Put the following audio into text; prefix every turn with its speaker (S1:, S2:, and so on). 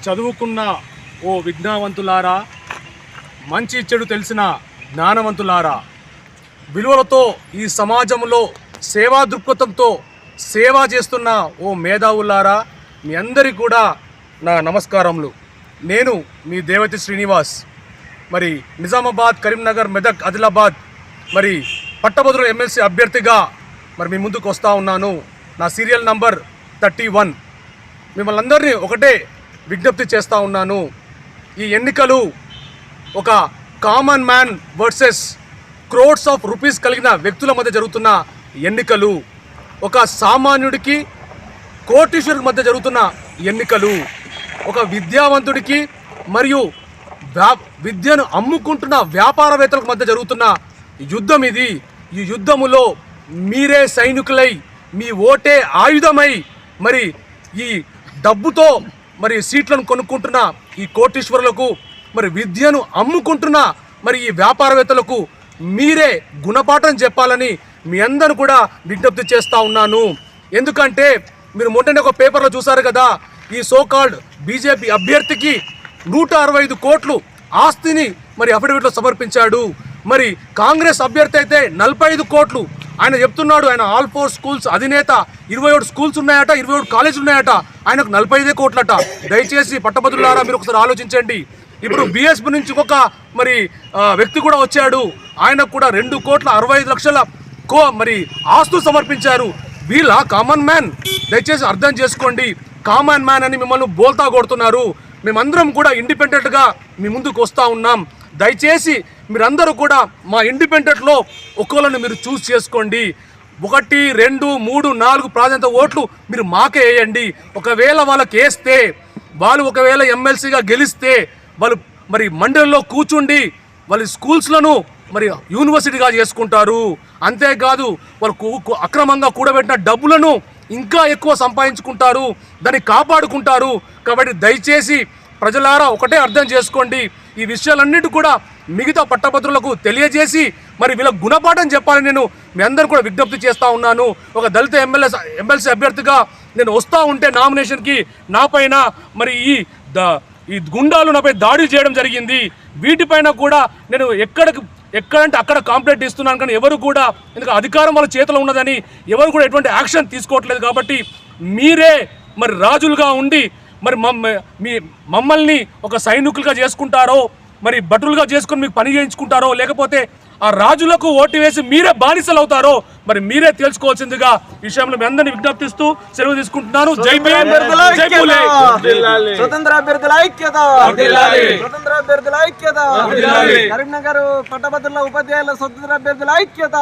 S1: చదువుకున్న ఓ విజ్ఞానవంతులారా, మంచి చెడు తెలిసిన జ్ఞానవంతులారా, విలువలతో ఈ సమాజంలో సేవా దృక్పథంతో సేవ చేస్తున్న ఓ మేధావులారా, మీ అందరికీ కూడా నా నమస్కారములు. నేను మీ దేవతి శ్రీనివాస్. మరి నిజామాబాద్, కరీంనగర్, మెదక్, ఆదిలాబాద్ మరి పట్టభద్రుల ఎమ్మెల్సీ అభ్యర్థిగా మరి మీ ముందుకు వస్తూ ఉన్నాను. నా సీరియల్ నంబర్ 31. మిమ్మల్ని అందరినీ ఒకటే విజ్ఞప్తి చేస్తూ ఉన్నాను. ఈ ఎన్నికలు ఒక common man versus crores of rupees కలిగిన వ్యక్తుల మధ్య జరుగుతున్న ఎన్నికలు. ఒక సామాన్యుడికి కోటీశ్వరుల మధ్య జరుగుతున్న ఎన్నికలు. ఒక విద్యావంతుడికి మరియు విద్యను అమ్ముకుంటున్న వ్యాపారవేత్తలకు మధ్య జరుగుతున్న యుద్ధం ఇది. ఈ యుద్ధములో మీరే సైనికులై, మీ ఓటే ఆయుధమై, మరి ఈ డబ్బుతో మరి సీట్లను కొనుక్కుంటున్న ఈ కోటీశ్వరులకు, మరి విద్యను అమ్ముకుంటున్న మరి ఈ వ్యాపారవేత్తలకు మీరే గుణపాఠం చెప్పాలని మీ అందరూ కూడా విజ్ఞప్తి చేస్తూ ఉన్నాను. ఎందుకంటే మీరు మొన్ననే ఒక పేపర్లో చూసారు కదా, ఈ సోకాల్డ్ బీజేపీ అభ్యర్థికి 165 కోట్లు ఆస్తిని మరి అఫిడవిట్లో సమర్పించాడు. మరి కాంగ్రెస్ అభ్యర్థి అయితే 45 కోట్లు. ఆయన చెప్తున్నాడు, ఆయన ఆల్ 4 స్కూల్స్ అధినేత. 27 స్కూల్స్ ఉన్నాయట, 27 కాలేజీలు ఉన్నాయట, ఆయనకు 45 కోట్లట. దయచేసి పట్టభద్రులారా, మీరు ఒకసారి ఆలోచించండి. ఇప్పుడు బీఎస్పీ నుంచి ఒక మరి వ్యక్తి కూడా వచ్చాడు, ఆయనకు కూడా 2,65,00,000 మరి ఆస్తులు సమర్పించారు. వీళ్ళ కామన్ మ్యాన్? దయచేసి అర్థం చేసుకోండి. కామన్ మ్యాన్ అని మిమ్మల్ని బోల్తా కొడుతున్నారు. మేమందరం కూడా ఇండిపెండెంట్గా మీ ముందుకు వస్తూ ఉన్నాం. దయచేసి మీరందరూ కూడా మా ఇండిపెండెంట్లో ఒక్కోళ్ళని మీరు చూస్ చేసుకోండి. 1, 2, 3, 4 ప్రాధాన్యత ఓట్లు మీరు మాకే వేయండి. ఒకవేళ వాళ్ళకి వేస్తే, వాళ్ళు ఒకవేళ ఎమ్మెల్సీగా గెలిస్తే, వాళ్ళు మరి మండలిలో కూర్చుండి వాళ్ళ స్కూల్స్లను మరి యూనివర్సిటీగా చేసుకుంటారు. అంతేకాదు వాళ్ళు అక్రమంగా కూడబెట్టిన డబ్బులను ఇంకా ఎక్కువ సంపాదించుకుంటారు, దాన్ని కాపాడుకుంటారు. కాబట్టి దయచేసి ప్రజలారా ఒకటే అర్థం చేసుకోండి. ఈ విషయాలన్నిటి కూడా మిగతా పట్టభద్రులకు తెలియజేసి మరి వీళ్ళ గుణపాఠం చెప్పాలని నేను మీ అందరూ కూడా విజ్ఞప్తి చేస్తూ ఉన్నాను. ఒక దళిత ఎమ్మెల్సీ అభ్యర్థిగా నేను వస్తూ ఉంటే నామినేషన్కి నాపైన మరి ఈ గుండాలు నాపై దాడి చేయడం జరిగింది. వీటిపైన కూడా నేను ఎక్కడంటే అక్కడ కంప్లైంట్ ఇస్తున్నాను, కానీ ఎవరు కూడా, ఎందుకంటే అధికారం వాళ్ళ చేతిలో ఉన్నదని ఎవరు కూడా ఎటువంటి యాక్షన్ తీసుకోవట్లేదు. కాబట్టి మీరే మరి రాజులుగా ఉండి మరి మమ్మల్ని ఒక సైనికులుగా చేసుకుంటారో, మరి భటులుగా చేసుకుని మీకు పని చేయించుకుంటారో, లేకపోతే ఆ రాజులకు ఓటు వేసి మీరే బానిసలు అవుతారో మరి మీరే తెలుసుకోవాల్సిందిగా విషయంలో మీ అందరినీ విజ్ఞప్తిస్తూ సెలవు తీసుకుంటున్నాను. జై భీమ్, జై పూలే.
S2: స్వతంత్ర అభ్యర్థుల ఐక్యత, స్వతంత్ర అభ్యర్థుల ఐక్యత. కరీంనగర్ పట్టభద్రుల ఉపాధ్యాయుల స్వతంత్ర అభ్యర్థుల ఐక్యత.